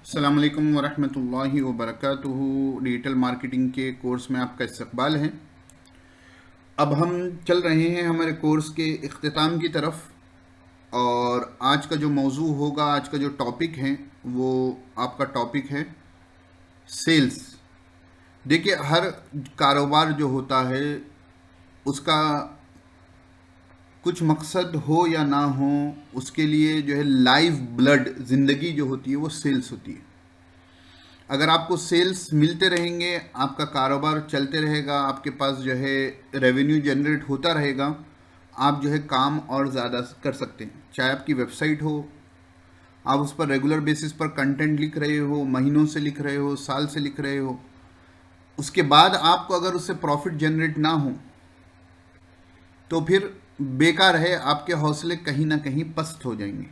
अस्सलाम वालेकुम वरहमतुल्लाहि वबरकातुहू। डिजिटल मार्केटिंग के कोर्स में आपका इस्तकबाल है। अब हम चल रहे हैं हमारे कोर्स के इख्तिताम की तरफ, और आज का जो मौजू होगा, आज का जो टॉपिक है वो आपका टॉपिक है सेल्स। देखिए, हर कारोबार जो होता है उसका कुछ मकसद हो या ना हो, उसके लिए जो है लाइव ब्लड ज़िंदगी जो होती है वो सेल्स होती है। अगर आपको सेल्स मिलते रहेंगे, आपका कारोबार चलते रहेगा, आपके पास जो है रेवेन्यू जनरेट होता रहेगा, आप जो है काम और ज़्यादा कर सकते हैं। चाहे आपकी वेबसाइट हो, आप उस पर रेगुलर बेसिस पर कंटेंट लिख रहे हो, महीनों से लिख रहे हो, साल से लिख रहे हो, उसके बाद आपको अगर उससे प्रॉफिट जनरेट ना हो तो फिर बेकार है, आपके हौसले कहीं ना कहीं पस्त हो जाएंगे।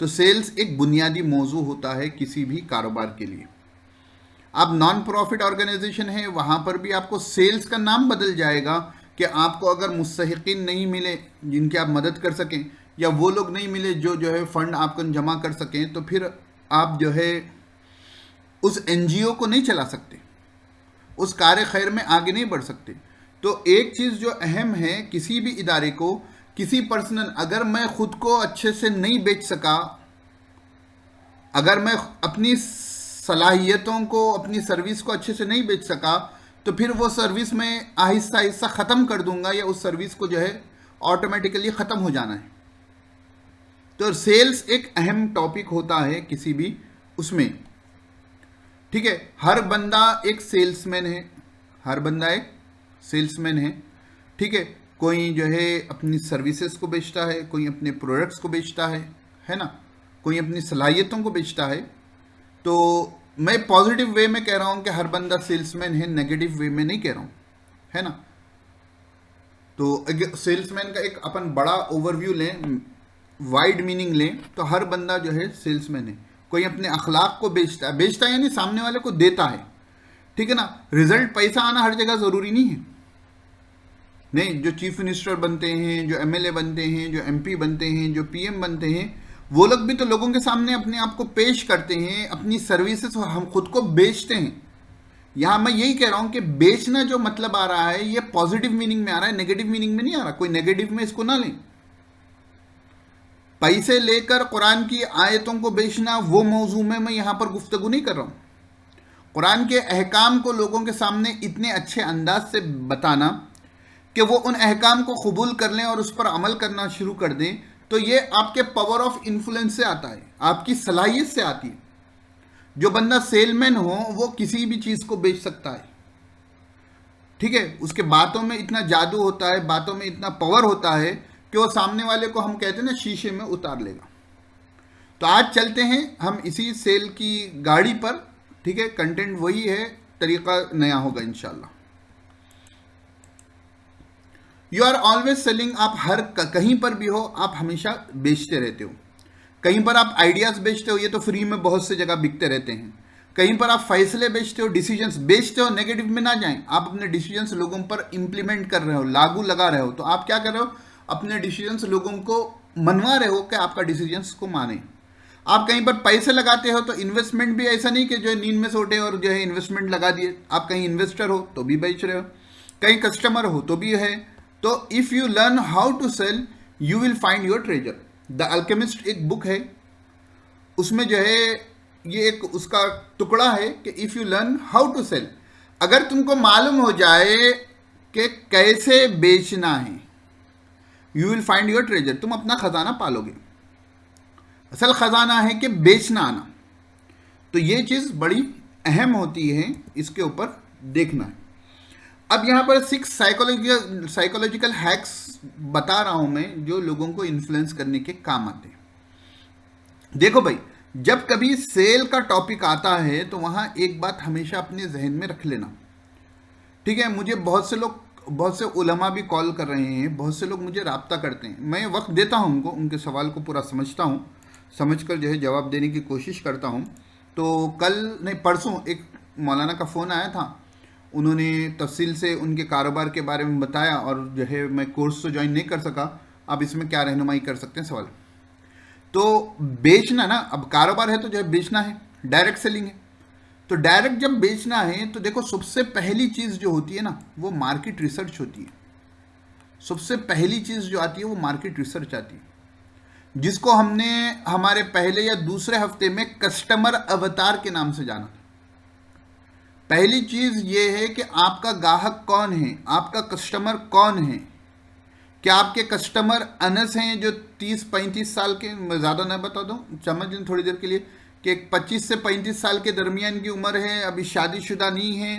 तो सेल्स एक बुनियादी मौजू होता है किसी भी कारोबार के लिए। आप नॉन प्रॉफिट ऑर्गेनाइजेशन है, वहाँ पर भी आपको सेल्स का नाम बदल जाएगा कि आपको अगर मुस्तहिकीन नहीं मिले जिनकी आप मदद कर सकें, या वो लोग नहीं मिले जो है फंड आपको जमा कर सकें, तो फिर आप जो है उस एनजीओ को नहीं चला सकते, उस कार्य खैर में आगे नहीं बढ़ सकते। तो एक चीज़ जो अहम है किसी भी इदारे को, किसी पर्सनल, अगर मैं खुद को अच्छे से नहीं बेच सका, अगर मैं अपनी सलाहियतों को, अपनी सर्विस को अच्छे से नहीं बेच सका, तो फिर वो सर्विस मैं आहिस्ता आहिस्ता ख़त्म कर दूंगा, या उस सर्विस को जो है ऑटोमेटिकली ख़त्म हो जाना है। तो सेल्स एक अहम टॉपिक होता है किसी भी उसमें, ठीक है। हर बंदा एक सेल्समैन है, हर बंदा एक सेल्समैन है, ठीक है। कोई जो है अपनी सर्विसेज को बेचता है, कोई अपने प्रोडक्ट्स को बेचता है ना, कोई अपनी सलाहियतों को बेचता है। तो मैं पॉजिटिव वे में कह रहा हूं कि हर बंदा सेल्समैन है, नेगेटिव वे में नहीं कह रहा हूं, है ना। तो सेल्समैन का एक अपन बड़ा ओवरव्यू लें, वाइड मीनिंग लें, तो हर बंदा जो है सेल्समैन है। कोई अपने अखलाक को बेचता है यानी सामने वाले को देता है, ठीक है ना। रिजल्ट पैसा आना हर जगह ज़रूरी नहीं है। नहीं, जो चीफ मिनिस्टर बनते हैं, जो एमएलए बनते हैं, जो एमपी बनते हैं, जो पीएम बनते हैं, वो लोग भी तो लोगों के सामने अपने आप को पेश करते हैं, अपनी सर्विसेज हम खुद को बेचते हैं। यहां मैं यही कह रहा हूं कि बेचना जो मतलब आ रहा है ये पॉजिटिव मीनिंग में आ रहा है, नेगेटिव मीनिंग में नहीं आ रहा। कोई नेगेटिव में इसको ना लें। पैसे लेकर कुरान की आयतों को बेचना, वो मौजू में मैं यहां पर गुफ्तगू नहीं कर रहा हूं। कुरान के अहकाम को लोगों के सामने इतने अच्छे अंदाज से बताना कि वो उन अहकाम को कबूल कर लें और उस पर अमल करना शुरू कर दें, तो ये आपके पावर ऑफ इन्फ्लुएंस से आता है, आपकी सलाहियत से आती है। जो बंदा सेलमैन हो वो किसी भी चीज़ को बेच सकता है, ठीक है। उसके बातों में इतना जादू होता है, बातों में इतना पावर होता है कि वो सामने वाले को, हम कहते हैं ना, शीशे में उतार लेगा। तो आज चलते हैं हम इसी सेल की गाड़ी पर, ठीक है। कंटेंट वही है, तरीका नया होगा इंशाल्लाह। You are always selling. आप हर कहीं पर भी हो, आप हमेशा बेचते रहते हो। कहीं पर आप आइडियाज बेचते हो, ये तो फ्री में बहुत से जगह बिकते रहते हैं। कहीं पर आप फैसले बेचते हो, डिसीजंस बेचते हो। नेगेटिव में ना जाएं, आप अपने डिसीजंस लोगों पर इंप्लीमेंट कर रहे हो, लागू लगा रहे हो। तो आप क्या कर रहे हो, अपने डिसीजंस लोगों को मनवा रहे हो कि आपका डिसीजंस को माने। आप कहीं पर पैसे लगाते हो तो इन्वेस्टमेंट भी ऐसा नहीं कि जो है नींद में सोटे और जो है इन्वेस्टमेंट लगा दिए। आप कहीं इन्वेस्टर हो तो भी बेच रहे हो, कहीं कस्टमर हो तो भी है। तो if you learn how to sell you will find your treasure. The Alchemist एक बुक है, उसमें जो है ये एक उसका टुकड़ा है कि if you learn how to sell, अगर तुमको मालूम हो जाए कि कैसे बेचना है, you will find your treasure, तुम अपना खजाना पालोगे। असल खजाना है कि बेचना आना। तो ये चीज़ बड़ी अहम होती है, इसके ऊपर देखना है। अब यहाँ पर 6 साइकोलॉजिकल हैक्स बता रहा हूं मैं, जो लोगों को इन्फ्लुएंस करने के काम आते हैं। देखो भाई, जब कभी सेल का टॉपिक आता है तो वहां एक बात हमेशा अपने जहन में रख लेना, ठीक है। मुझे बहुत से उलमा भी कॉल कर रहे हैं, बहुत से लोग मुझे राब्ता करते हैं। मैं वक्त देता हूं उनको, उनके सवाल को पूरा समझता हूं, समझकर जो है जवाब देने की कोशिश करता हूं। तो कल नहीं, परसों एक मौलाना का फ़ोन आया था, उन्होंने तफसील से उनके कारोबार के बारे में बताया, और जो है मैं कोर्स तो ज्वाइन नहीं कर सका। अब इसमें क्या रहनुमाई कर सकते हैं सवाल। तो बेचना ना, अब कारोबार है तो जो है बेचना है, डायरेक्ट सेलिंग है। तो डायरेक्ट जब बेचना है तो देखो सबसे पहली चीज़ जो होती है ना वो मार्केट रिसर्च होती है। सबसे पहली चीज़ जो आती है वो मार्केट रिसर्च आती है, जिसको हमने हमारे पहले या दूसरे हफ्ते में कस्टमर अवतार के नाम से जाना। पहली चीज़ ये है कि आपका ग्राहक कौन है, आपका कस्टमर कौन है। क्या आपके कस्टमर अनस हैं जो 30-35 साल के, ज़्यादा ना बता दूं, समझ लें थोड़ी देर के लिए कि 25 से 35 साल के दरमियान की उम्र है, अभी शादीशुदा नहीं है,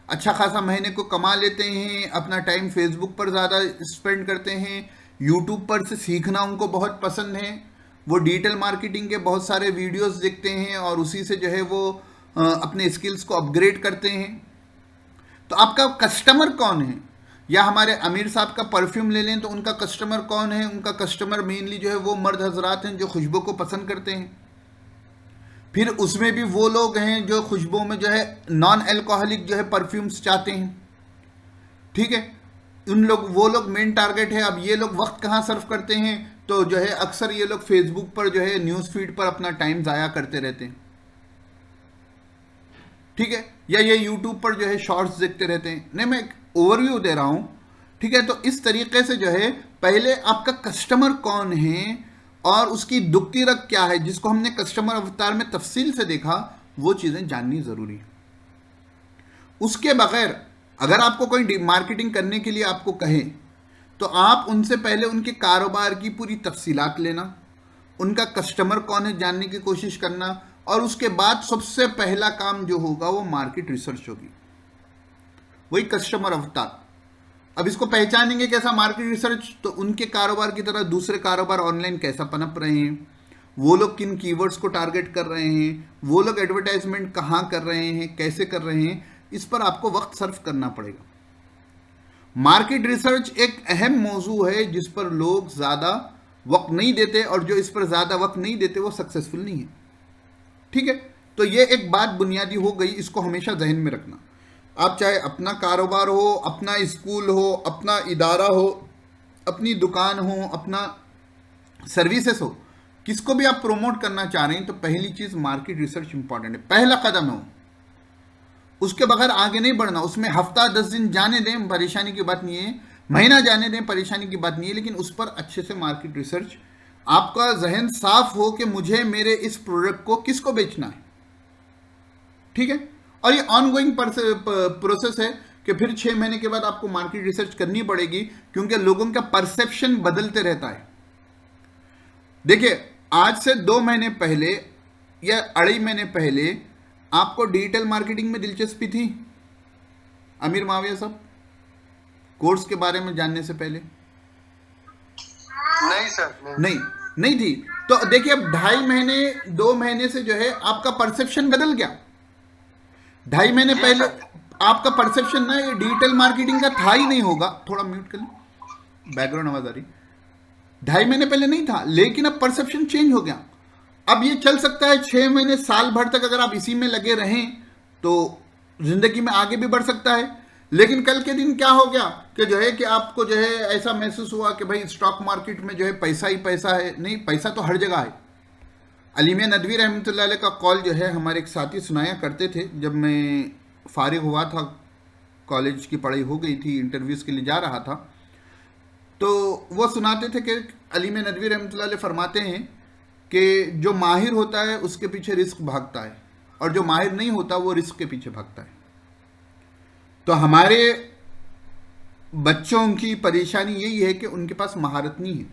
अच्छा खासा महीने को कमा लेते हैं, अपना टाइम फेसबुक पर ज़्यादा स्पेंड करते हैं, यूट्यूब पर से सीखना उनको बहुत पसंद है, वो डिजिटल मार्केटिंग के बहुत सारे वीडियोस देखते हैं और उसी से जो है वो अपने स्किल्स को अपग्रेड करते हैं। तो आपका कस्टमर कौन है? या हमारे आमिर साहब का परफ्यूम ले लें तो उनका कस्टमर कौन है? उनका कस्टमर मेनली जो है वो मर्द हजरात हैं जो खुशबू को पसंद करते हैं। फिर उसमें भी वो लोग हैं जो खुशबू में जो है नॉन अल्कोहलिक जो है परफ्यूम्स चाहते हैं, ठीक है, वो लोग मेन टारगेट है। अब ये लोग वक्त कहाँ सर्व करते हैं? तो जो है अक्सर ये लोग फेसबुक पर जो है न्यूज़ फीड पर अपना टाइम ज़ाया करते रहते हैं, ठीक है, या ये यूट्यूब पर जो है शॉर्ट्स देखते रहते हैं। नहीं, मैं एक ओवरव्यू दे रहा हूँ, ठीक है। तो इस तरीके से जो है पहले आपका कस्टमर कौन है और उसकी दुखती रग क्या है, जिसको हमने कस्टमर अवतार में तफसील से देखा, वो चीज़ें जाननी ज़रूरी है। उसके बगैर अगर आपको कोई मार्केटिंग करने के लिए आपको कहे तो आप उनसे पहले उनके कारोबार की पूरी तफसीलात लेना, उनका कस्टमर कौन है जानने की कोशिश करना, और उसके बाद सबसे पहला काम जो होगा वो मार्केट रिसर्च होगी, वही कस्टमर अवतार। अब इसको पहचानेंगे कैसा मार्केट रिसर्च? तो उनके कारोबार की तरह दूसरे कारोबार ऑनलाइन कैसा पनप रहे हैं, वो लोग किन कीवर्ड्स को टारगेट कर रहे हैं, वो लोग एडवर्टाइजमेंट कहाँ कर रहे हैं, कैसे कर रहे हैं, इस पर आपको वक्त सर्व करना पड़ेगा। मार्केट रिसर्च एक अहम मौजू है जिस पर लोग ज़्यादा वक्त नहीं देते, और जो इस पर ज़्यादा वक्त नहीं देते वो सक्सेसफुल नहीं है, ठीक है। तो ये एक बात बुनियादी हो गई, इसको हमेशा जहन में रखना। आप चाहे अपना कारोबार हो, अपना स्कूल हो, अपना इदारा हो, अपनी दुकान हो, अपना सर्विसेज हो, किसको भी आप प्रमोट करना चाह रहे हैं तो पहली चीज़ मार्केट रिसर्च इंपॉर्टेंट है, पहला कदम है। उसके बगैर आगे नहीं बढ़ना। उसमें हफ्ता 10 दिन जाने दें, परेशानी की बात नहीं है, महीना जाने दें, परेशानी की बात नहीं है, लेकिन उस पर अच्छे से मार्केट रिसर्च, आपका जहन साफ हो कि मुझे मेरे इस प्रोडक्ट को किसको बेचना है, ठीक है। और ये ऑनगोइंग प्रोसेस है कि फिर 6 महीने के बाद आपको मार्केट रिसर्च करनी पड़ेगी, क्योंकि लोगों का परसेप्शन बदलते रहता है। देखिए, आज से 2 महीने पहले या 2.5 महीने पहले आपको डिजिटल मार्केटिंग में दिलचस्पी थी आमिर माविया साहब, कोर्स के बारे में जानने से पहले? नहीं सर, नहीं थी। तो देखिए, अब 2.5 महीने 2 महीने से जो है आपका परसेप्शन बदल गया। 2.5 महीने पहले आपका परसेप्शन ना ये डिजिटल मार्केटिंग का था ही नहीं होगा। थोड़ा म्यूट कर लें, बैकग्राउंड आवाज आ रही। 2.5 महीने पहले नहीं था, लेकिन अब परसेप्शन चेंज हो गया। अब ये चल सकता है 6 महीने, साल भर तक अगर आप इसी में लगे रहें तो जिंदगी में आगे भी बढ़ सकता है। लेकिन कल के दिन क्या हो गया कि जो है कि आपको जो है ऐसा महसूस हुआ कि भाई स्टॉक मार्केट में जो है पैसा ही पैसा है। नहीं, पैसा तो हर जगह है। अली मियां नदवी रहमतुल्लाह अलैह का कॉल जो है हमारे एक साथी सुनाया करते थे, जब मैं फारिग हुआ था, कॉलेज की पढ़ाई हो गई थी, इंटरव्यूज़ के लिए जा रहा था, तो वो सुनाते थे कि अली मियां नदवी रहमतुल्लाह अलैह फरमाते हैं कि जो माहिर होता है उसके पीछे रिस्क भागता है, और जो माहिर नहीं होता वो रिस्क के पीछे भागता है। तो हमारे बच्चों की परेशानी यही है कि उनके पास महारत नहीं है।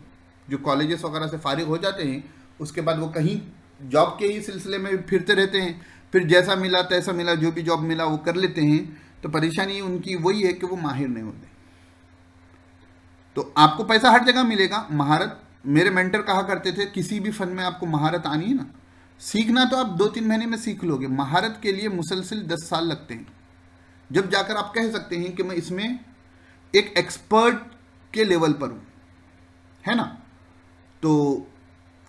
जो कॉलेजेस वगैरह से फारिग हो जाते हैं उसके बाद वो कहीं जॉब के ही सिलसिले में फिरते रहते हैं, फिर जैसा मिला तैसा मिला, जो भी जॉब मिला वो कर लेते हैं। तो परेशानी उनकी वही है कि वो माहिर नहीं होते। तो आपको पैसा हर जगह मिलेगा, महारत, मेरे मेंटर कहा करते थे किसी भी फन में आपको महारत आनी है ना, सीखना तो आप 2-3 महीने में सीख लोगे, महारत के लिए मुसलसिल 10 साल लगते हैं, जब जाकर आप कह सकते हैं कि मैं इसमें एक एक्सपर्ट के लेवल पर हूँ, है ना। तो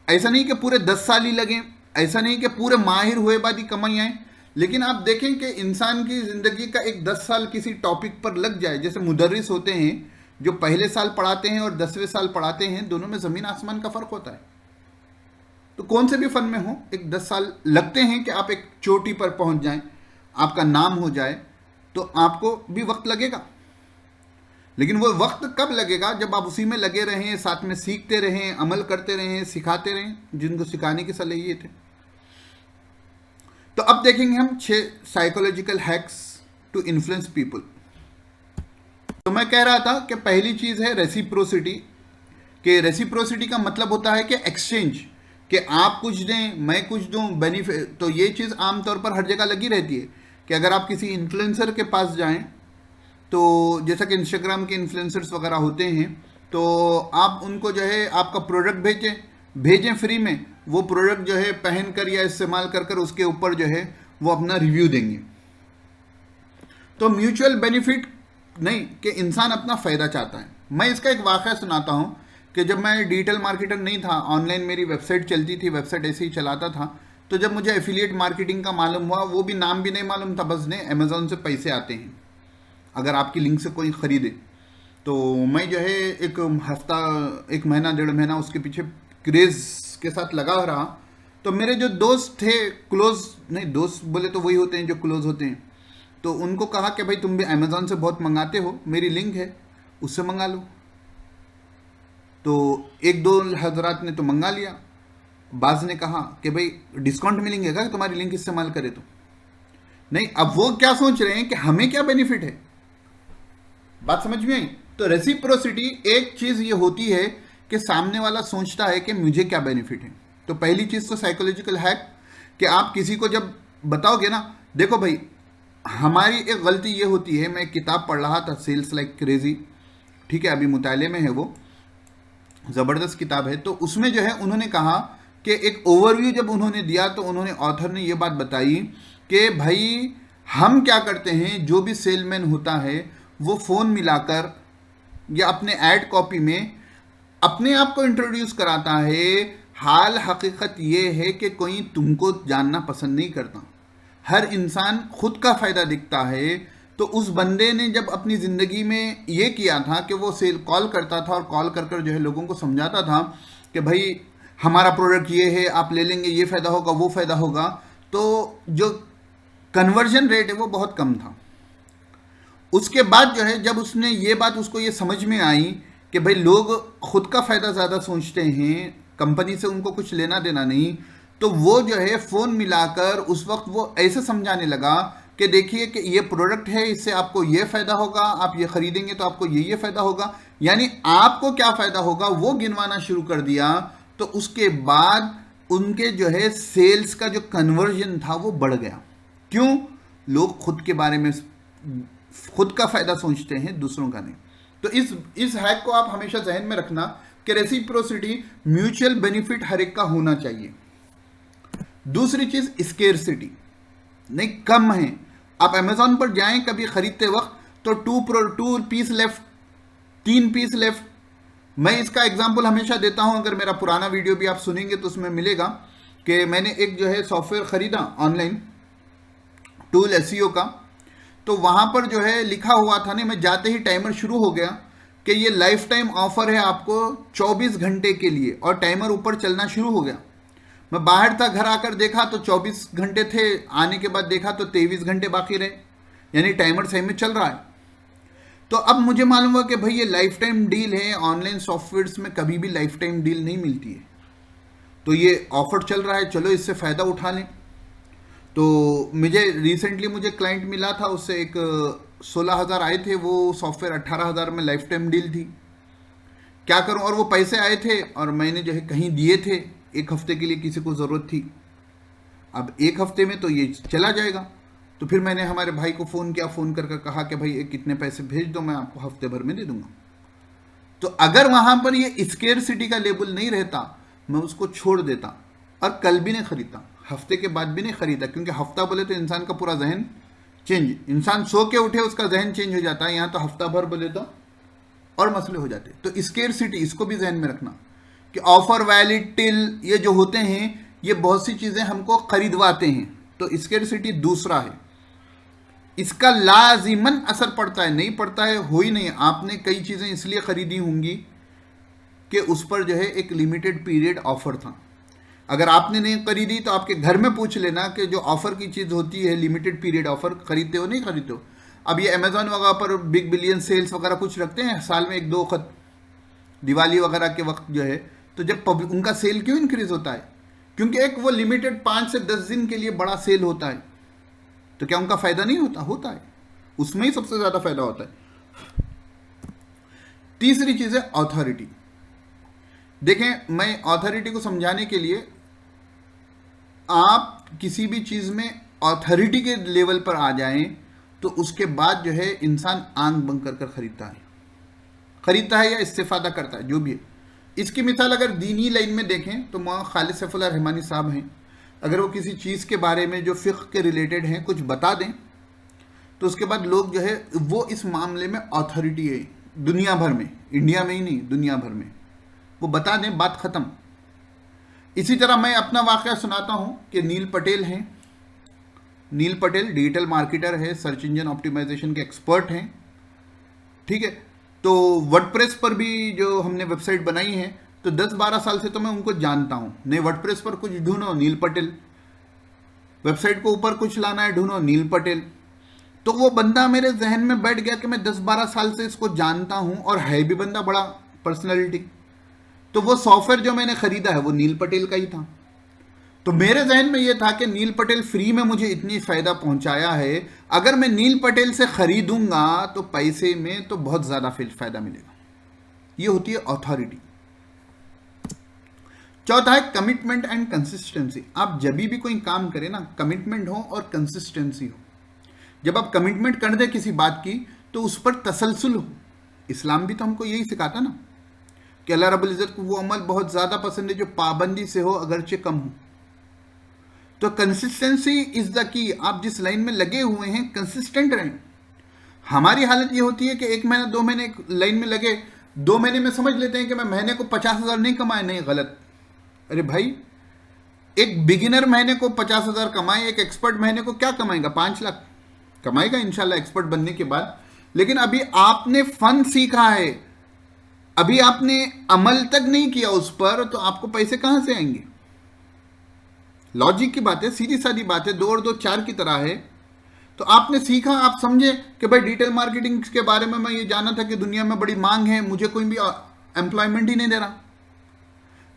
ऐसा नहीं कि पूरे 10 साल ही लगे, ऐसा नहीं कि पूरे माहिर हुए बाद ही कमाई आए, लेकिन आप देखें कि इंसान की ज़िंदगी का एक 10 साल किसी टॉपिक पर लग जाए। जैसे मुदर्रिस होते हैं जो पहले साल पढ़ाते हैं और 10वें साल पढ़ाते हैं, दोनों में ज़मीन आसमान का फ़र्क होता है। तो कौन से भी फन में हो, एक 10 साल लगते हैं कि आप एक चोटी पर पहुंच जाएं, आपका नाम हो जाए, तो आपको भी वक्त लगेगा। लेकिन वो वक्त कब लगेगा? जब आप उसी में लगे रहें, साथ में सीखते रहें, अमल करते रहें, सिखाते रहें, जिनको सिखाने की सलाह ये थे। तो अब देखेंगे हम 6 psychological hacks to influence people. तो मैं कह रहा था कि पहली चीज है रेसिप्रोसिटी। कि रेसिप्रोसिटी का मतलब होता है कि एक्सचेंज, कि आप कुछ दें मैं कुछ दूं, बेनिफिट। तो ये चीज़ आमतौर पर हर जगह लगी रहती है कि अगर आप किसी इन्फ्लुएंसर के पास जाएं, तो जैसा कि इंस्टाग्राम के इन्फ्लुएंसर्स वगैरह होते हैं, तो आप उनको जो है आपका प्रोडक्ट भेजें फ्री में, वो प्रोडक्ट जो है पहन कर या इस्तेमाल कर कर उसके ऊपर जो है वो अपना रिव्यू देंगे। तो म्यूचुअल बेनिफिट नहीं, कि इंसान अपना फ़ायदा चाहता है। मैं इसका एक वाक़या सुनाता हूँ कि जब मैं डिजिटल मार्केटर नहीं था, ऑनलाइन मेरी वेबसाइट चलती थी, वेबसाइट ऐसे ही चलाता था, तो जब मुझे एफिलिएट मार्केटिंग का मालूम हुआ, वो भी नाम भी नहीं मालूम था, बस ने अमेज़ॉन से पैसे आते हैं अगर आपकी लिंक से कोई ख़रीदे। तो मैं जो है एक हफ्ता, एक महीना, 1.5 महीना उसके पीछे क्रेज़ के साथ लगा रहा। तो मेरे जो दोस्त थे, क्लोज नहीं, दोस्त बोले तो वही होते हैं जो क्लोज होते हैं, तो उनको कहा कि भाई तुम भी अमेज़ॉन से बहुत मंगाते हो, मेरी लिंक है उससे मंगा लो। तो 1-2 हजरात ने तो मंगा लिया। बाज ने कहा कि भाई डिस्काउंट मिलेंगे क्या तुम्हारी लिंक इस्तेमाल करे तो? नहीं, अब वो क्या सोच रहे हैं कि हमें क्या बेनिफिट है। बात समझ में आई? तो रेसिप्रोसिटी एक चीज ये होती है कि सामने वाला सोचता है कि मुझे क्या बेनिफिट है। तो पहली चीज तो साइकोलॉजिकल हैक, कि आप किसी को जब बताओगे ना, देखो भाई हमारी एक गलती ये होती है, मैं किताब पढ़ रहा था सेल्स लाइक क्रेजी, ठीक है, अभी मुताले में है, वो ज़बरदस्त किताब है। तो उसमें जो है उन्होंने कहा कि एक ओवरव्यू जब उन्होंने दिया, तो उन्होंने ऑथर ने ये बात बताई कि भाई हम क्या करते हैं, जो भी सेलमैन होता है वो फ़ोन मिलाकर या अपने ऐड कॉपी में अपने आप को इंट्रोड्यूस कराता है। हाल हकीकत ये है कि कोई तुमको जानना पसंद नहीं करता, हर इंसान खुद का फ़ायदा दिखता है। तो उस बंदे ने जब अपनी ज़िंदगी में ये किया था कि वो सेल कॉल करता था और कॉल कर कर जो है लोगों को समझाता था कि भाई हमारा प्रोडक्ट ये है, आप ले लेंगे, ये फ़ायदा होगा, वो फ़ायदा होगा, तो जो कन्वर्जन रेट है वो बहुत कम था। उसके बाद जो है जब उसने ये बात, उसको ये समझ में आई कि भाई लोग खुद का फ़ायदा ज़्यादा सोचते हैं, कंपनी से उनको कुछ लेना देना नहीं, तो वो जो है फ़ोन मिलाकर उस वक्त वो ऐसे समझाने लगा कि देखिए कि ये प्रोडक्ट है, इससे आपको ये फ़ायदा होगा, आप ये ख़रीदेंगे तो आपको ये फ़ायदा होगा, यानी आपको क्या फ़ायदा होगा वो गिनवाना शुरू कर दिया। तो उसके बाद उनके जो है सेल्स का जो कन्वर्जन था वो बढ़ गया। क्यों? लोग खुद के बारे में, खुद का फ़ायदा सोचते हैं, दूसरों का नहीं। तो इस हैक को आप हमेशा जहन में रखना कि रेसिप्रोसिटी, म्यूचुअल बेनिफिट हर एक का होना चाहिए। दूसरी चीज़ स्केर्सिटी, नहीं कम है। आप अमेज़ॉन पर जाएं कभी ख़रीदते वक्त, तो 2 पीस लेफ्ट, 3 पीस लेफ्ट। मैं इसका एग्जांपल हमेशा देता हूं, अगर मेरा पुराना वीडियो भी आप सुनेंगे तो उसमें मिलेगा कि मैंने एक जो है सॉफ्टवेयर ख़रीदा ऑनलाइन, टूल एसईओ का। तो वहाँ पर जो है लिखा हुआ था, नहीं मैं जाते ही टाइमर शुरू हो गया कि ये लाइफ टाइम ऑफर है आपको 24 घंटे के लिए, और टाइमर ऊपर चलना शुरू हो गया। मैं बाहर था, घर आकर देखा तो 24 घंटे थे, आने के बाद देखा तो 23 घंटे बाकी रहे, यानी टाइमर सही में चल रहा है। तो अब मुझे मालूम हुआ कि भाई ये लाइफ टाइम डील है, ऑनलाइन सॉफ्टवेयर्स में कभी भी लाइफ टाइम डील नहीं मिलती है, तो ये ऑफर चल रहा है, चलो इससे फ़ायदा उठा लें। तो मुझे क्लाइंट मिला था, उससे एक 16,000 आए थे, वो सॉफ्टवेयर 18,000 में लाइफ टाइम डील थी। क्या करूं, और वो पैसे आए थे और मैंने जो है कहीं दिए थे, 1 हफ्ते के लिए किसी को ज़रूरत थी। अब 1 हफ्ते में तो ये चला जाएगा। तो फिर मैंने हमारे भाई को फ़ोन किया, फ़ोन कर कहा कि भाई कितने पैसे भेज दो, मैं आपको हफ्ते भर में दे दूंगा। तो अगर वहाँ पर ये स्केर्सिटी का लेबल नहीं रहता, मैं उसको छोड़ देता और कल भी नहीं खरीदता, हफ्ते के बाद भी नहीं खरीदा, क्योंकि हफ्ता बोले तो इंसान का पूरा जहन चेंज, इंसान सो के उठे उसका जहन चेंज हो जाता है। यहाँ तो हफ्ता भर बोले तो और मसले हो जाते। तो स्केर्सिटी, इसको भी जहन में रखना कि ऑफर वैलिड टिल, ये जो होते हैं ये बहुत सी चीज़ें हमको खरीदवाते हैं। तो स्केर्सिटी दूसरा है, इसका लाजिमन असर पड़ता है, नहीं पड़ता है हो ही नहीं। आपने कई चीज़ें इसलिए खरीदी होंगी कि उस पर जो है एक लिमिटेड पीरियड ऑफर था, अगर आपने नहीं खरीदी तो आपके घर में पूछ लेना कि जो ऑफर की चीज़ होती है, लिमिटेड पीरियड ऑफर, खरीदते हो नहीं खरीदते हो। अब ये अमेजोन वगैरह पर बिग बिलियन सेल्स वगैरह कुछ रखते हैं साल में 1-2 वक्त, दिवाली वगैरह के वक्त जो है, तो जब उनका सेल क्यों इंक्रीज होता है? क्योंकि एक वो लिमिटेड 5 से 10 दिन के लिए बड़ा सेल होता है। तो क्या उनका फायदा नहीं होता? होता है, उसमें ही सबसे ज्यादा फायदा होता है। तीसरी चीज है अथॉरिटी। देखें, मैं अथॉरिटी को समझाने के लिए, आप किसी भी चीज में अथॉरिटी के लेवल पर आ जाएं तो उसके बाद जो है इंसान आंख बंद कर खरीदता है या इस्तेफादा करता है, जो भी है। इसकी मिसाल अगर दीनी लाइन में देखें तो मौलाना खालिद सैफुल्लाह रहमानी साहब हैं, अगर वो किसी चीज़ के बारे में जो फ़िक़्ह के रिलेटेड हैं कुछ बता दें तो उसके बाद लोग जो है वो इस मामले में अथॉरिटी है दुनिया भर में, इंडिया में ही नहीं दुनिया भर में, वो बता दें, बात ख़त्म। इसी तरह मैं अपना वाक़या सुनाता हूँ कि नील पटेल हैं। नील पटेल डिजिटल मार्केटर है, सर्च इंजन ऑप्टिमाइजेशन के एक्सपर्ट हैं, ठीक है। तो वर्डप्रेस पर भी जो हमने वेबसाइट बनाई है, तो 10-12 साल से तो मैं उनको जानता हूँ। नहीं वर्डप्रेस पर कुछ ढूंढो, नील पटेल। वेबसाइट को ऊपर कुछ लाना है, ढूंढो, नील पटेल। तो वो बंदा मेरे जहन में बैठ गया कि मैं 10-12 साल से इसको जानता हूँ और है भी बंदा बड़ा पर्सनैलिटी। तो वो सॉफ्टवेयर जो मैंने खरीदा है वो नील पटेल का ही था। तो मेरे जहन में ये था कि नील पटेल फ्री में मुझे इतनी फ़ायदा पहुंचाया है, अगर मैं नील पटेल से खरीदूंगा तो पैसे में तो बहुत ज़्यादा फ़ायदा मिलेगा। ये होती है अथॉरिटी। चौथा है कमिटमेंट एंड कंसिस्टेंसी। आप जब भी कोई काम करें ना, कमिटमेंट हो और कंसिस्टेंसी हो। जब आप कमिटमेंट कर दे किसी बात की तो उस पर तसलसल हो। इस्लाम भी तो हमको यही सिखाता ना कि अल्लाह रब्बुल इज़्ज़त को वो अमल बहुत ज़्यादा पसंद है जो पाबंदी से हो अगरचे कम हो। तो कंसिस्टेंसी इज द की। आप जिस लाइन में लगे हुए हैं कंसिस्टेंट रहें। हमारी हालत ये होती है कि 1 महीना 2 महीने एक लाइन में लगे, 2 महीने में समझ लेते हैं कि मैं महीने को 50,000 नहीं कमाए। नहीं, गलत। अरे भाई, एक बिगिनर महीने को 50,000 कमाए, एक एक्सपर्ट महीने को क्या कमाएगा? 5 लाख कमाएगा इंशाल्लाह एक्सपर्ट बनने के बाद। लेकिन अभी आपने फन सीखा है, अभी आपने अमल तक नहीं किया उस पर, तो आपको पैसे कहां से आएंगे? लॉजिक की बात है, सीधी सादी बात है, 2 और 2 4 की तरह है। तो आपने सीखा, आप समझे कि भाई डिजिटल मार्केटिंग के बारे में मैं ये जाना था कि दुनिया में बड़ी मांग है, मुझे कोई भी एम्प्लॉयमेंट ही नहीं दे रहा।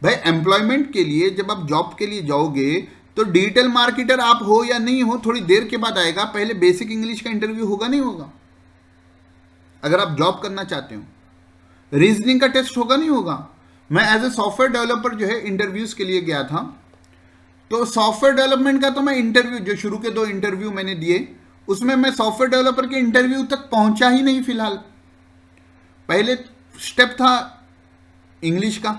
भाई एम्प्लॉयमेंट के लिए जब आप जॉब के लिए जाओगे तो डिजिटल मार्केटर आप हो या नहीं हो थोड़ी देर के बाद आएगा। पहले बेसिक इंग्लिश का इंटरव्यू होगा नहीं होगा? अगर आप जॉब करना चाहते हो, रीजनिंग का टेस्ट होगा नहीं होगा? मैं एज ए सॉफ्टवेयर डेवलपर जो है इंटरव्यूज के लिए गया था, तो सॉफ्टवेयर डेवलपमेंट का तो मैं इंटरव्यू, जो शुरू के 2 इंटरव्यू मैंने दिए, उसमें मैं सॉफ्टवेयर डेवलपर के इंटरव्यू तक पहुंचा ही नहीं। फिलहाल पहले स्टेप था इंग्लिश का,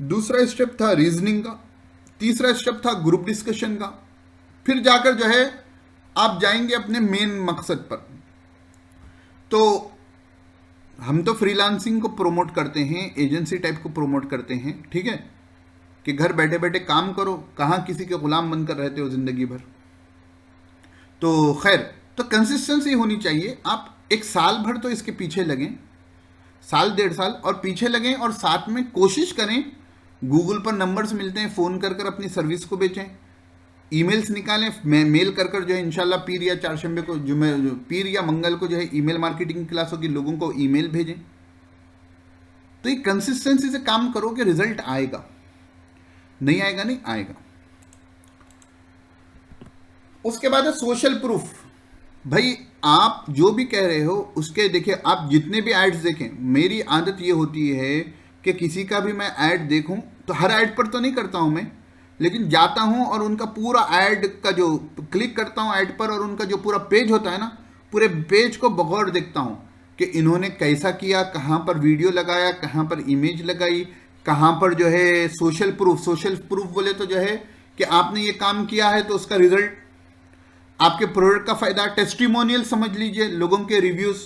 दूसरा स्टेप था रीजनिंग का, तीसरा स्टेप था ग्रुप डिस्कशन का, फिर जाकर जो है आप जाएंगे अपने मेन मकसद पर। तो हम तो फ्रीलांसिंग को प्रमोट करते हैं, एजेंसी टाइप को प्रमोट करते हैं, ठीक है, कि घर बैठे बैठे काम करो, कहाँ किसी के गुलाम बनकर रहते हो जिंदगी भर। तो खैर, तो कंसिस्टेंसी होनी चाहिए। आप 1 साल भर तो इसके पीछे लगें, 1-1.5 साल और पीछे लगें, और साथ में कोशिश करें, गूगल पर नंबर्स मिलते हैं, फ़ोन कर कर अपनी सर्विस को बेचें, ईमेल्स निकालें, मेल कर कर जो है इंशाल्लाह पीर या चारशंबे को, पीर या मंगल को जो है ईमेल मार्केटिंग क्लास होगी, लोगों को ईमेल भेजें। तो ये कंसिस्टेंसी से काम करो कि रिजल्ट आएगा। नहीं आएगा? नहीं आएगा। उसके बाद है सोशल प्रूफ। भाई आप जो भी कह रहे हो उसके, देखिए आप जितने भी एड्स देखें, मेरी आदत ये होती है कि किसी का भी मैं ऐड देखूं तो हर ऐड पर तो नहीं करता हूं मैं, लेकिन जाता हूं और उनका पूरा ऐड का जो क्लिक करता हूं ऐड पर, और उनका जो पूरा पेज होता है ना, पूरे पेज को बगौर देखता हूं कि इन्होंने कैसा किया, कहां पर वीडियो लगाया, कहां पर इमेज लगाई, कहां पर जो है सोशल प्रूफ बोले तो जो है कि आपने ये काम किया है तो उसका रिजल्ट, आपके प्रोडक्ट का फायदा, टेस्टिमोनियल समझ लीजिए, लोगों के रिव्यूज।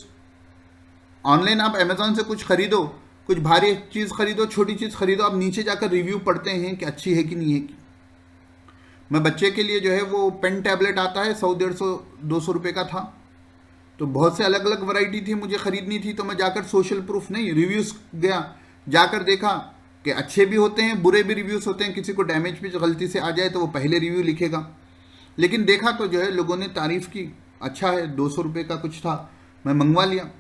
ऑनलाइन आप अमेजोन से कुछ खरीदो, कुछ भारी चीज खरीदो, छोटी चीज खरीदो, आप नीचे जाकर रिव्यू पढ़ते हैं कि अच्छी है कि नहीं है। मैं बच्चे के लिए जो है वो पेन टैबलेट आता है, 100-150-200 रुपये का था, तो बहुत से अलग अलग वैरायटी थी, मुझे खरीदनी थी, तो मैं जाकर सोशल प्रूफ नहीं, रिव्यूज गया, जाकर देखा कि अच्छे भी होते हैं, बुरे भी रिव्यूज़ होते हैं। किसी को डैमेज भी गलती से आ जाए तो वो पहले रिव्यू लिखेगा, लेकिन देखा तो जो है लोगों ने तारीफ़ की, अच्छा है, 200 रुपये का कुछ था, मैं मंगवा लिया।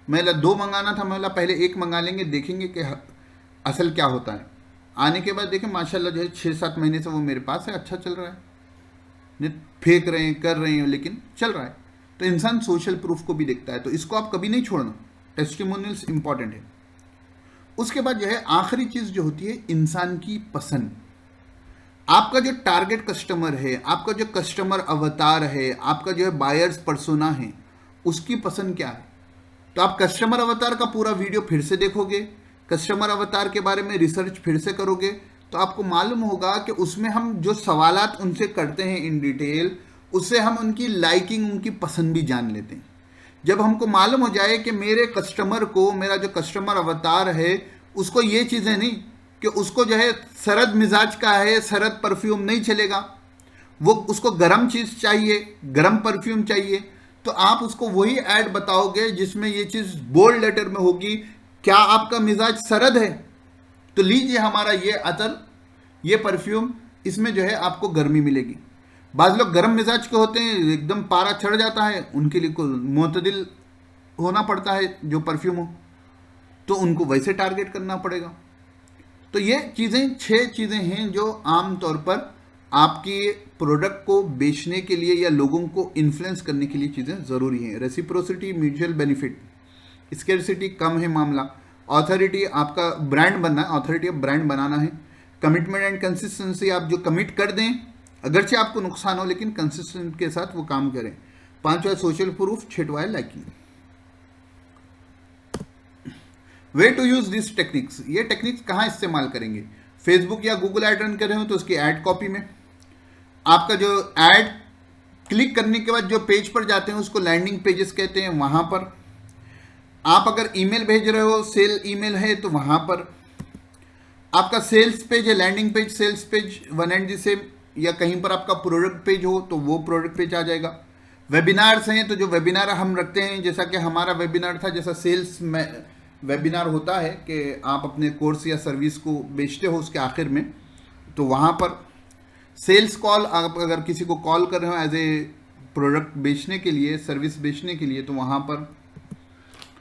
मैं 2 मंगाना था, मैं बोला पहले 1 मंगा लेंगे, देखेंगे कि असल क्या होता है। आने के बाद देखें माशाल्लाह जो है 6-7 महीने से वो मेरे पास है, अच्छा चल रहा है। नहीं फेंक रहे हैं, कर रहे हैं, लेकिन चल रहा है। तो इंसान सोशल प्रूफ को भी देखता है, तो इसको आप कभी नहीं छोड़ना। टेस्टिमोनियल्स इंपॉर्टेंट है। उसके बाद जो है आखिरी चीज़ जो होती है इंसान की पसंद। आपका जो टारगेट कस्टमर है, आपका जो कस्टमर अवतार है, आपका जो है बायर्स पर्सोना है, उसकी पसंद क्या है। तो आप कस्टमर अवतार का पूरा वीडियो फिर से देखोगे, कस्टमर अवतार के बारे में रिसर्च फिर से करोगे, तो आपको मालूम होगा कि उसमें हम जो सवालात उनसे करते हैं इन डिटेल, उससे हम उनकी लाइकिंग, उनकी पसंद भी जान लेते हैं। जब हमको मालूम हो जाए कि मेरे कस्टमर को, मेरा जो कस्टमर अवतार है, उसको ये चीज़ें नहीं कि उसको जो है सरद मिजाज का है, सरद परफ्यूम नहीं चलेगा, वो उसको गर्म चीज़ चाहिए, गर्म परफ्यूम चाहिए, तो आप उसको वही ऐड बताओगे जिसमें ये चीज़ बोल्ड लेटर में होगी, क्या आपका मिजाज सरद है तो लीजिए हमारा ये अतर, ये परफ्यूम, इसमें जो है आपको गर्मी मिलेगी। बाज़ लोग गर्म मिजाज के होते हैं, एकदम पारा चढ़ जाता है, उनके लिए को मोतदिल होना पड़ता है जो परफ्यूम हो, तो उनको वैसे टारगेट करना पड़ेगा। तो ये चीज़ें 6 चीज़ें हैं जो आम तौर पर आपके प्रोडक्ट को बेचने के लिए या लोगों को इन्फ्लुएंस करने के लिए चीज़ें ज़रूरी हैं। रेसिप्रोसिटी, म्यूचुअल बेनिफिट, स्केर्सिटी कम है मामला, ऑथोरिटी, आपका ब्रांड बनना है, ऑथोरिटी ऑफ ब्रांड बनाना है, कमिटमेंट एंड कंसिस्टेंसी, आप जो कमिट कर दें अगरचे आपको नुकसान हो लेकिन कंसिस्टेंट के साथ वो काम करें। 5वां सोशल प्रूफ, 6वां है liking. Way to use this techniques, ये टेक्निक्स कहाँ इस्तेमाल करेंगे। फेसबुक या गूगल ऐड रन कर रहे हो तो उसकी ऐड कॉपी में, आपका जो ऐड क्लिक करने के बाद जो पेज पर जाते हैं उसको लैंडिंग पेजेस कहते हैं, वहां पर आप अगर ईमेल भेज रहे हो, सेल ईमेल है तो वहां पर आपका सेल्स पेज है, landing page, sales page one and the same, या कहीं पर आपका प्रोडक्ट पेज हो तो वो प्रोडक्ट पेज आ जाएगा। वेबिनार्स हैं तो जो वेबिनार हम रखते हैं, जैसा कि हमारा वेबिनार था, जैसा सेल्स में वेबिनार होता है कि आप अपने कोर्स या सर्विस को बेचते हो उसके आखिर में, तो वहाँ पर सेल्स कॉल, आप अगर किसी को कॉल कर रहे हो एज ए प्रोडक्ट बेचने के लिए, सर्विस बेचने के लिए, तो वहाँ पर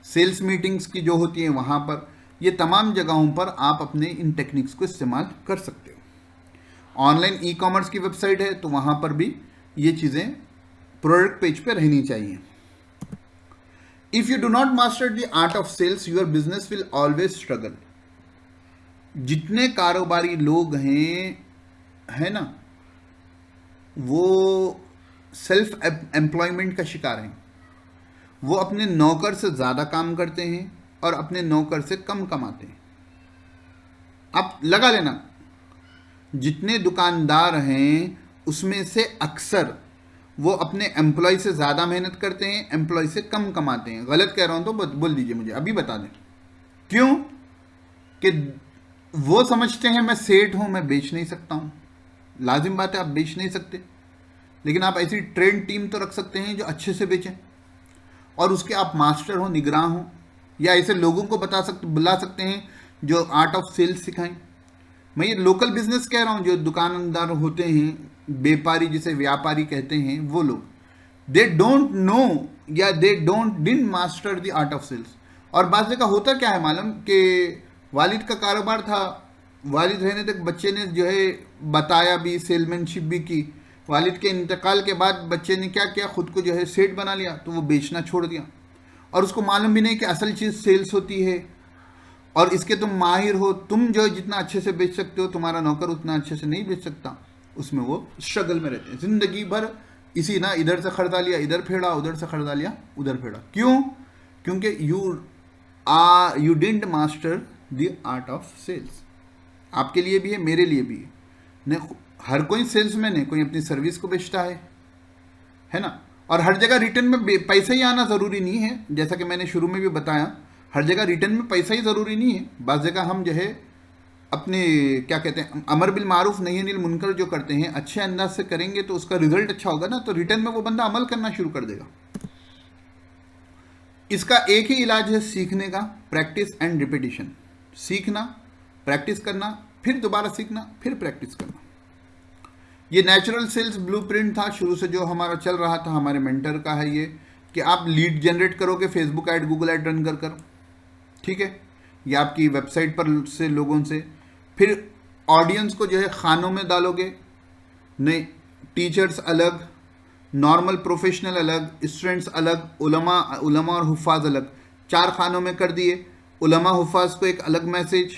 सेल्स मीटिंग्स की जो होती हैं वहाँ पर, ये तमाम जगहों पर आप अपने इन टेक्निक्स को इस्तेमाल कर सकते हो। ऑनलाइन ई कॉमर्स की वेबसाइट है तो वहाँ पर भी ये चीज़ें प्रोडक्ट पेज पे रहनी चाहिए। If you do not master the art of sales, your business will always struggle. जितने कारोबारी लोग हैं, है ना, वो सेल्फ एम्प्लॉयमेंट का शिकार हैं। वो अपने नौकर से ज़्यादा काम करते हैं और अपने नौकर से कम कमाते हैं। आप लगा लेना, जितने दुकानदार हैं उसमें से अक्सर वो अपने एम्प्लॉय से ज़्यादा मेहनत करते हैं, एम्प्लॉय से कम कमाते हैं। गलत कह रहा हूँ तो बोल दीजिए मुझे, अभी बता दें। क्यों? कि वो समझते हैं मैं सेठ हूँ, मैं बेच नहीं सकता हूँ। लाजिम बात है, आप बेच नहीं सकते, लेकिन आप ऐसी ट्रेन टीम तो रख सकते हैं जो अच्छे से बेचें, और उसके आप मास्टर हो, निगरान हो, या ऐसे लोगों को बुला सकते हैं जो आर्ट ऑफ सेल्स सिखाएं। मैं ये लोकल बिजनेस कह रहा हूँ, जो दुकानदार होते हैं, व्यापारी जिसे व्यापारी कहते हैं, वो लोग दे डोंट नो या they didn't master the art of sales. और बात जगह होता क्या है मालूम, कि वालिद का कारोबार था, वालिद रहने तक बच्चे ने जो है बताया भी, सेलमैनशिप भी की। वालिद के इंतकाल के बाद बच्चे ने क्या किया, खुद को जो है सेठ बना लिया, तो वो बेचना छोड़ दिया, और उसको मालूम भी नहीं कि असल चीज़ सेल्स होती है, और इसके तुम माहिर हो, तुम जो जितना अच्छे से बेच सकते हो, तुम्हारा नौकर उतना अच्छे से नहीं बेच सकता। उसमें वो स्ट्रगल में रहते हैं जिंदगी भर, इसी ना, इधर से खरीदा लिया इधर फेड़ा, उधर से खरीदा लिया उधर फेड़ा। क्यों? क्योंकि you didn't master the art of sales. आपके लिए भी है, मेरे लिए भी है। नहीं, हर कोई सेल्समैन है, कोई अपनी सर्विस को बेचता है ना। और हर जगह रिटर्न में पैसा ही आना ज़रूरी नहीं है, जैसा कि मैंने शुरू में भी बताया, हर जगह रिटर्न में पैसा ही ज़रूरी नहीं है। बाज़ जगह हम जो है अपने क्या कहते हैं, अमर बिल मारूफ नही अनिल मुनकर जो करते हैं, अच्छे अंदाज से करेंगे तो उसका रिजल्ट अच्छा होगा ना, तो रिटर्न में वो बंदा अमल करना शुरू कर देगा। इसका एक ही इलाज है सीखने का, प्रैक्टिस एंड रिपीटिशन। सीखना, प्रैक्टिस करना, फिर दोबारा सीखना, फिर प्रैक्टिस करना। ये नेचुरल सेल्स ब्लूप्रिंट था, शुरू से जो हमारा चल रहा था, हमारे मेंटर का है ये, कि आप लीड जनरेट करोगे Facebook ad, Google ad run कर कर, ठीक है, या आपकी वेबसाइट पर से लोगों से, फिर ऑडियंस को जो है खानों में डालोगे, नहीं, टीचर्स अलग, नॉर्मल प्रोफेशनल अलग, स्टूडेंट्स अलग, उलमा और हुफ़ाज़ अलग, 4 खानों में कर दिए। उलमा हुफ़ाज़ को एक अलग मैसेज,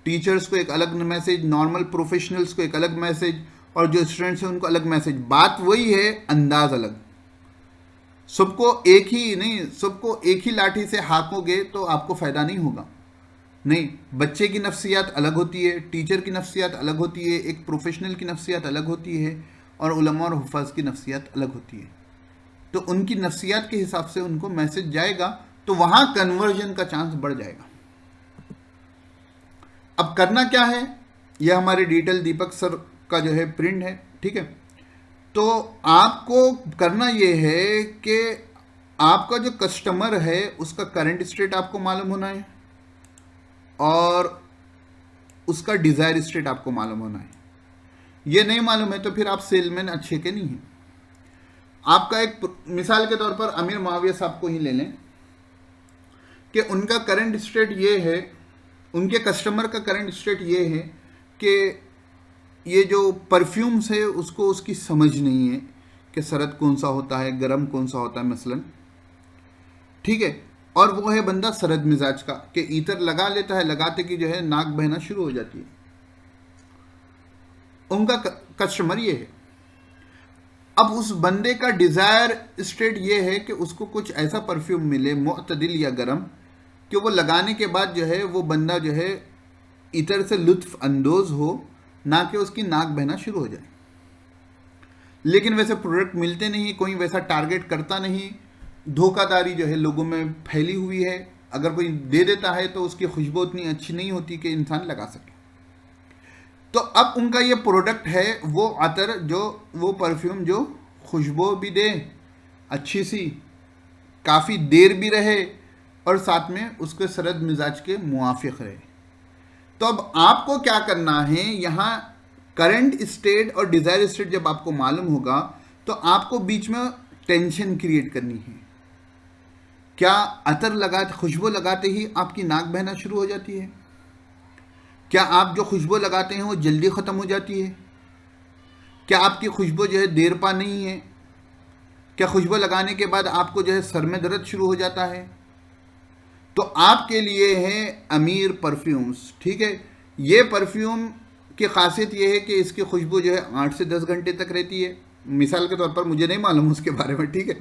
टीचर्स को एक अलग मैसेज, नॉर्मल प्रोफेशनल्स को एक अलग मैसेज, और जो स्टूडेंट्स हैं उनको अलग मैसेज। बात वही है, अंदाज अलग। सबको एक ही नहीं, सबको एक ही लाठी से हाँकोगे तो आपको फ़ायदा नहीं होगा। नहीं, बच्चे की नफ्सियात अलग होती है, टीचर की नफ्सियात अलग होती है, एक प्रोफेशनल की नफ्सियात अलग होती है, और उलमा और हुफ़ाज़ की नफ्सियात अलग होती है। तो उनकी नफ्सियात के हिसाब से उनको मैसेज जाएगा, तो वहाँ कन्वर्जन का चांस बढ़ जाएगा। अब करना क्या है, यह हमारे डिटेल दीपक सर का जो है प्रिंट है, ठीक है। तो आपको करना ये है कि आपका जो कस्टमर है उसका करंट स्टेट आपको मालूम होना है, और उसका डिज़ायर स्टेट आपको मालूम होना है। ये नहीं मालूम है तो फिर आप सेलमैन अच्छे के नहीं हैं। आपका एक मिसाल के तौर पर अमीर मुआविया साहब को ही ले लें कि उनका करंट स्टेट ये है, उनके कस्टमर का करंट स्टेट ये है कि ये जो परफ्यूम्स है उसको उसकी समझ नहीं है कि सरद कौन सा होता है, गर्म कौन सा होता है मसलन, ठीक है। और वो है बंदा सरद मिजाज का, कि ईतर लगा लेता है, लगाते कि जो है नाक बहना शुरू हो जाती है। उनका कस्टमर ये है। अब उस बंदे का डिज़ायर स्टेट ये है कि उसको कुछ ऐसा परफ्यूम मिले मुअतदिल या गरम, कि वो लगाने के बाद जो है वो बंदा जो है इतर से लुत्फ अंदोज हो, ना कि उसकी नाक बहना शुरू हो जाए। लेकिन वैसे प्रोडक्ट मिलते नहीं, कोई वैसा टारगेट करता नहीं, धोखाधड़ी जो है लोगों में फैली हुई है। अगर कोई दे देता है तो उसकी खुशबू उतनी अच्छी नहीं होती कि इंसान लगा सके। तो अब उनका ये प्रोडक्ट है, वो अतर, जो वो परफ्यूम जो खुशबू भी दे अच्छी सी, काफ़ी देर भी रहे, और साथ में उसके सरद मिजाज के मुआफिक रहे। तो अब आपको क्या करना है, यहाँ करंट स्टेट और डिज़ायर स्टेट जब आपको मालूम होगा तो आपको बीच में टेंशन क्रिएट करनी है। क्या अतर लगाते, खुशबू लगाते ही आपकी नाक बहना शुरू हो जाती है? क्या आप जो खुशबू लगाते हैं वो जल्दी ख़त्म हो जाती है? क्या आपकी खुशबू जो है देर पा नहीं है? क्या खुशबू लगाने के बाद आपको जो है सर में दर्द शुरू हो जाता है? तो आपके लिए है अमीर परफ्यूम्स, ठीक है। ये परफ्यूम की खासियत ये है कि इसकी खुशबू जो है 8 से 10 घंटे तक रहती है, मिसाल के तौर पर, मुझे नहीं मालूम उसके बारे में, ठीक है।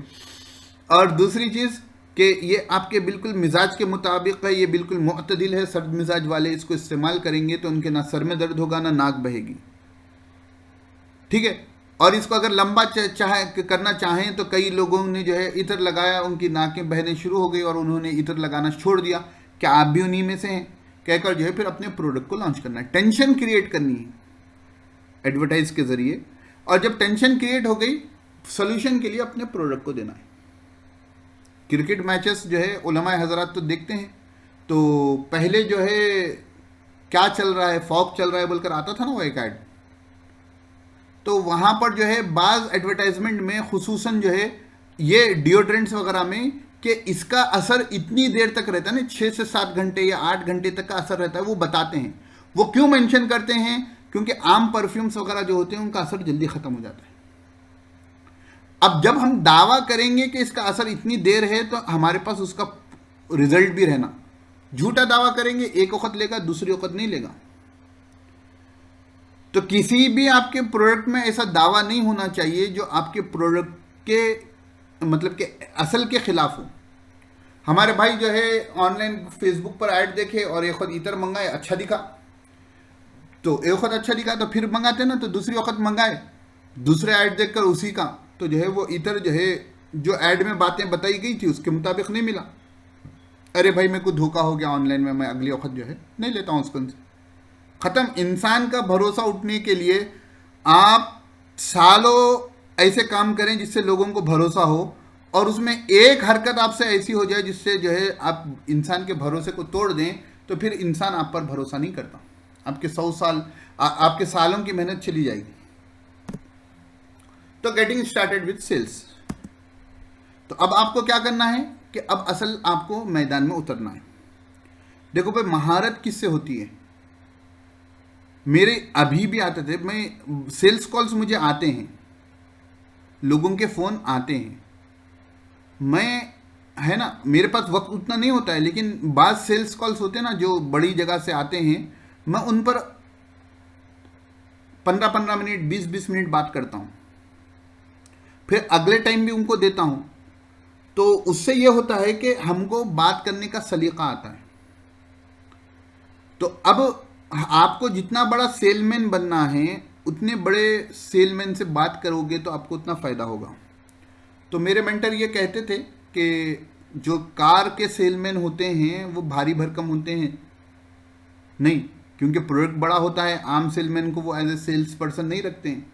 और दूसरी चीज़ कि ये आपके बिल्कुल मिजाज के मुताबिक है, ये बिल्कुल मुअतदिल है। सर्द मिजाज वाले इसको इस्तेमाल करेंगे तो उनके ना सर में दर्द होगा ना नाक बहेगी, ठीक है। और इसको अगर लंबा करना चाहें तो कई लोगों ने जो है इतर लगाया, उनकी नाकें बहने शुरू हो गई और उन्होंने इतर लगाना छोड़ दिया। क्या आप भी उन्हीं में से हैं? कहकर जो है फिर अपने प्रोडक्ट को लॉन्च करना है, टेंशन क्रिएट करनी है एडवर्टाइज के ज़रिए। और जब टेंशन क्रिएट हो गई, सोल्यूशन के लिए अपने प्रोडक्ट को देना है। क्रिकेट मैचेस जो है उलमा हजरात तो देखते हैं, तो पहले जो है क्या चल रहा है, फॉग चल रहा है बोलकर आता था ना वो एक ऐड, तो वहाँ पर जो है बाज़ एडवर्टाइजमेंट में खुसूसन जो है ये डिओड्रेंट्स वगैरह में, कि इसका असर इतनी देर तक रहता है ना, 6 से 7 घंटे या 8 घंटे तक का असर रहता है, वो बताते हैं। वो क्यों मेंशन करते हैं? क्योंकि आम परफ्यूम्स वगैरह जो होते हैं उनका असर जल्दी ख़त्म हो जाता है। अब जब हम दावा करेंगे कि इसका असर इतनी देर है तो हमारे पास उसका रिजल्ट भी रहना। झूठा दावा करेंगे, एक वक्त लेगा, दूसरी वक्त नहीं लेगा। तो किसी भी आपके प्रोडक्ट में ऐसा दावा नहीं होना चाहिए जो आपके प्रोडक्ट के मतलब के असल के खिलाफ हो। हमारे भाई जो है ऑनलाइन फेसबुक पर ऐड देखे और एक वक्त इतर मंगाए, अच्छा दिखा, तो एक वक्त अच्छा दिखा तो फिर मंगाते ना, तो दूसरी वक्त मंगाए दूसरे ऐड देखकर उसी का, तो जो है वो इतर जो है जो ऐड में बातें बताई गई थी उसके मुताबिक नहीं मिला। अरे भाई मेरे को धोखा हो गया ऑनलाइन में, मैं अगली वक्त जो है नहीं लेता हूँ उसको। ख़त्म। इंसान का भरोसा उठने के लिए आप सालों ऐसे काम करें जिससे लोगों को भरोसा हो, और उसमें एक हरकत आपसे ऐसी हो जाए जिससे जो है आप इंसान के भरोसे को तोड़ दें, तो फिर इंसान आप पर भरोसा नहीं करता, आपके 100 साल आपके सालों की मेहनत चली जाएगी। तो गेटिंग स्टार्टेड विद सेल्स। तो अब आपको क्या करना है कि अब असल आपको मैदान में उतरना है। देखो भाई, महारत किससे होती है? मेरे अभी भी आते थे, मैं सेल्स कॉल्स मुझे आते हैं, लोगों के फ़ोन आते हैं, मैं है ना, मेरे पास वक्त उतना नहीं होता है, लेकिन बाद सेल्स कॉल्स होते हैं ना जो बड़ी जगह से आते हैं, मैं उन पर 15-15 मिनट 20-20 मिनट बात करता हूँ, फिर अगले टाइम भी उनको देता हूँ। तो उससे यह होता है कि हमको बात करने का सलीका आता है। तो अब आपको जितना बड़ा सेलमैन बनना है, उतने बड़े सेलमैन से बात करोगे तो आपको उतना फ़ायदा होगा। तो मेरे मेंटर ये कहते थे कि जो कार के सेलमैन होते हैं वो भारी भरकम होते हैं नहीं, क्योंकि प्रोडक्ट बड़ा होता है, आम सेलमैन को वो एज ए सेल्स पर्सन नहीं रखते हैं।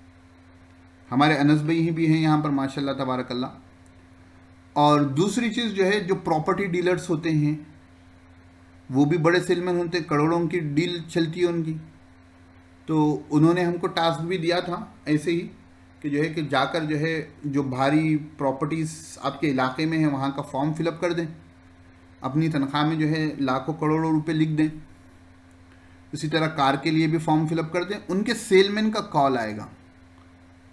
हमारे अनस भाई ही भी हैं यहाँ पर माशाल्लाह तबारकल्लाह। और दूसरी चीज़ जो है, जो प्रॉपर्टी डीलर्स होते हैं वो भी बड़े सेलमैन होते हैं, करोड़ों की डील चलती है उनकी। तो उन्होंने हमको टास्क भी दिया था ऐसे ही कि जो है कि जाकर जो है जो भारी प्रॉपर्टीज़ आपके इलाके में है वहाँ का फॉर्म फिलअप कर दें, अपनी तनख्वाह में जो है लाखों करोड़ों रुपए लिख दें। इसी तरह कार के लिए भी फॉर्म फिलअप कर दें, उनके सेलमैन का कॉल आएगा,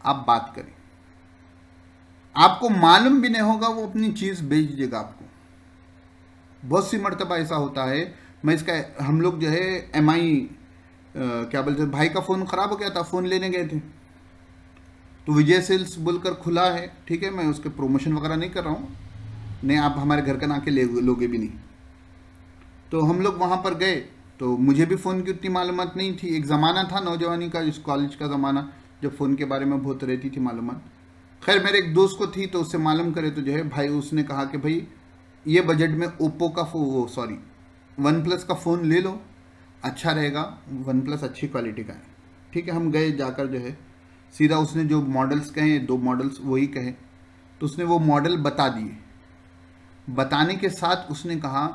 आप बात करें, आपको मालूम भी नहीं होगा वो अपनी चीज़ बेच देगा आपको। बहुत सी मर्तबा ऐसा होता है। मैं इसका, हम लोग जो है MI क्या बोलते हैं, भाई का फ़ोन ख़राब हो गया था, फ़ोन लेने गए थे, तो विजय सेल्स बोलकर खुला है, ठीक है, मैं उसके प्रमोशन वगैरह नहीं कर रहा हूँ, नहीं आप हमारे घर का ना के लोगे भी नहीं। तो हम लोग वहाँ पर गए, तो मुझे भी फ़ोन की उतनी मालूमात नहीं थी। एक ज़माना था नौजवानी का, इस कॉलेज का ज़माना, जब फ़ोन के बारे में बहुत रहती थी मालूमात। खैर मेरे एक दोस्त को थी, तो उससे मालूम करे तो जो है भाई उसने कहा कि भाई ये बजट में ओप्पो का वन प्लस का फ़ोन ले लो, अच्छा रहेगा, वन प्लस अच्छी क्वालिटी का है। ठीक है, हम गए, जाकर जो है सीधा उसने जो मॉडल्स कहे, 2 मॉडल्स वही कहे, तो उसने वो मॉडल बता दिए। बताने के साथ उसने कहा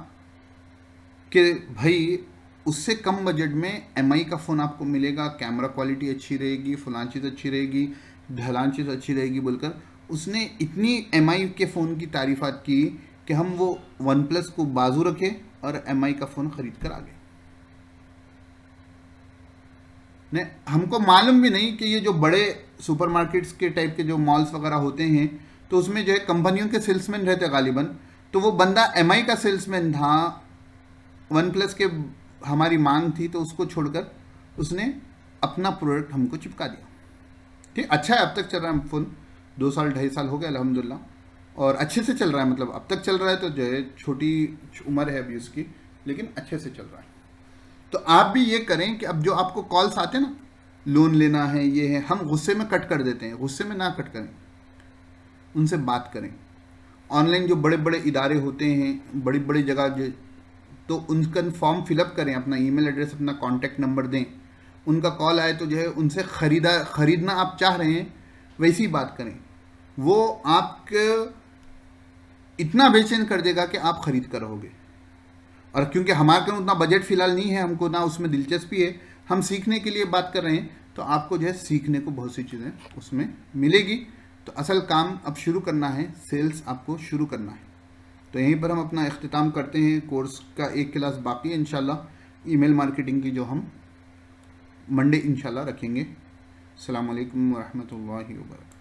कि भाई उससे कम बजट में MI का फ़ोन आपको मिलेगा, कैमरा क्वालिटी अच्छी रहेगी, फलां चीज़ अच्छी रहेगी, ढलान चीज़ अच्छी रहेगी बोलकर उसने इतनी MI के फ़ोन की तारीफ़ात की कि हम वो वन प्लस को बाजू रखे और MI का फ़ोन ख़रीद कर आ गए। ने हमको मालूम भी नहीं कि ये जो बड़े सुपरमार्केट्स के टाइप के जो मॉल्स वगैरह होते हैं, तो उसमें जो है कंपनियों के सेल्समैन रहते गालिबन, तो वो बंदा MI का सेल्समैन था, वन प्लस के हमारी मांग थी तो उसको छोड़कर उसने अपना प्रोडक्ट हमको चिपका दिया। ठीक, अच्छा है, अब तक चल रहा है फ़ोन, 2 साल 2.5 साल हो गया अल्हम्दुलिल्लाह, और अच्छे से चल रहा है, मतलब अब तक चल रहा है। तो जो है छोटी उम्र है अभी उसकी, लेकिन अच्छे से चल रहा है। तो आप भी ये करें कि अब जो आपको कॉल्स आते हैं ना, लोन लेना है, ये है, हम गुस्से में कट कर देते हैं, गुस्से में ना कट करें, उनसे बात करें। ऑनलाइन जो बड़े बड़े इदारे होते हैं, बड़ी बड़ी जगह जो, तो उनका फॉर्म फिलअप करें, अपना ईमेल एड्रेस, अपना कॉन्टैक्ट नंबर दें, उनका कॉल आए तो जो है उनसे ख़रीदना आप चाह रहे हैं वैसी बात करें, वो आपके इतना बेचैन कर देगा कि आप ख़रीद कर रहोगे। और क्योंकि हमारे को उतना बजट फ़िलहाल नहीं है, हमको ना उसमें दिलचस्पी है, हम सीखने के लिए बात कर रहे हैं, तो आपको जो है सीखने को बहुत सी चीज़ें उसमें मिलेगी। तो असल काम अब शुरू करना है, सेल्स आपको शुरू करना है। तो यहीं पर हम अपना इख्तिताम करते हैं। कोर्स का 1 क्लास बाकी है इंशाल्लाह, ईमेल मार्केटिंग की, जो हम मंडे इंशाल्लाह रखेंगे। अस्सलामु अलैकुम व रहमतुल्लाहि व बरकातहू।